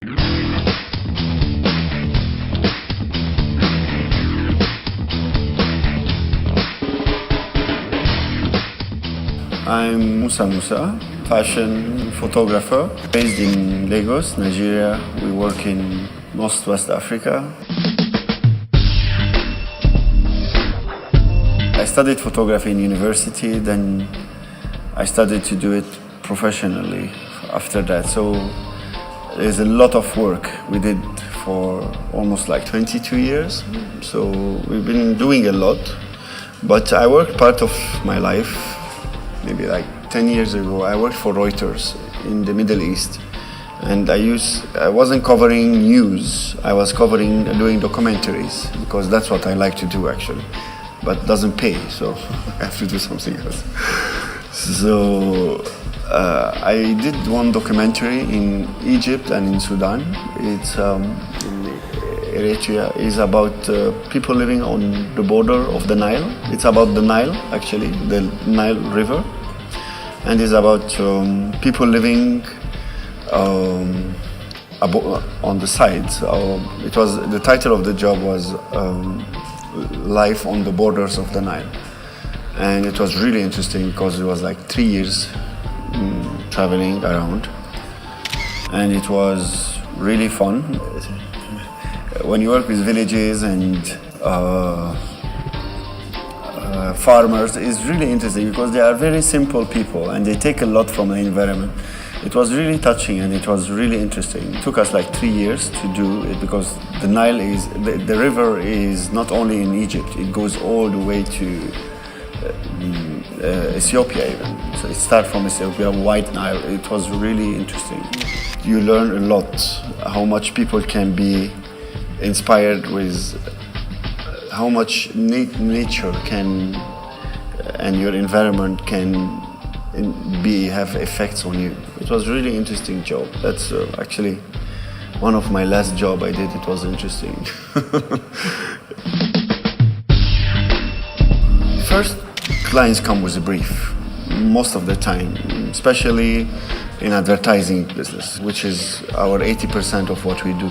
I'm Moussa Moussa, fashion photographer, based in Lagos, Nigeria. We work in Northwest Africa. I studied photography in university, then I started to do it professionally after that. So there's a lot of work we did for almost like 22 years. So we've been doing a lot, but I worked part of my life. Maybe like 10 years ago, I worked for Reuters in the Middle East. And I wasn't covering news, I was doing documentaries, because that's what I like to do actually. But it doesn't pay, so I have to do something else. So I did one documentary in Egypt and in Sudan. It's in Eritrea. It's about people living on the border of the Nile. It's about the Nile, actually, the Nile River. And it's about people living on the sides. The title of the job was Life on the Borders of the Nile. And it was really interesting because it was like 3 years traveling around. And it was really fun. When you work with villages and farmers, it's really interesting because they are very simple people and they take a lot from the environment. It was really touching and it was really interesting. It took us like 3 years to do it because the Nile the river is not only in Egypt, it goes all the way to Ethiopia even. So it starts from Ethiopia, White Nile. It was really interesting. You learn a lot, how much people can be inspired with how much nature can and your environment can have effects on you. It was a really interesting job. That's actually one of my last job I did. It was interesting. First, clients come with a brief most of the time, especially in advertising business, which is our 80% of what we do.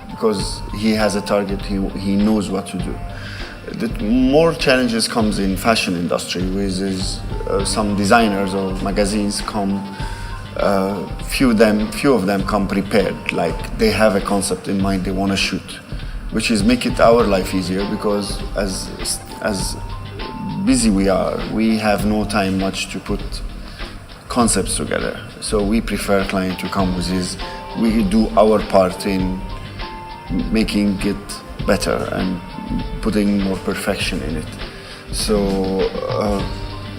Because he has a target, he knows what to do. The more challenges comes in fashion industry, with some designers or magazines come, few of them come prepared, like they have a concept in mind they want to shoot, which is make it our life easier because as busy we are, we have no time much to put concepts together. So we prefer client to come with we do our part in making it better and putting more perfection in it. So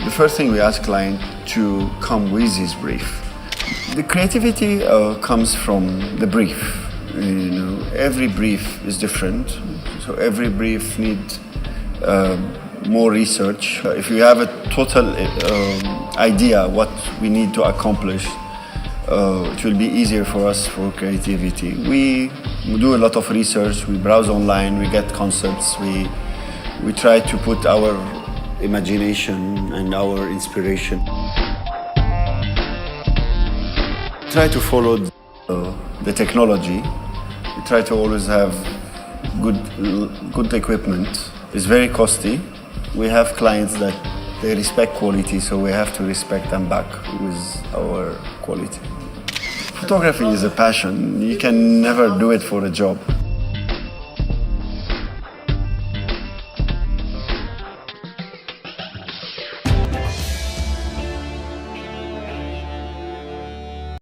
the first thing we ask client to come with his brief. The creativity comes from the brief. Every brief is different, so every brief needs more research. If you have a total idea what we need to accomplish, it will be easier for us for creativity. We do a lot of research, we browse online, we get concepts, we try to put our imagination and our inspiration. Try to follow the technology. We try to always have good equipment. It's very costly. We have clients that they respect quality, so we have to respect them back with our quality. Photography is a passion. You can never do it for a job.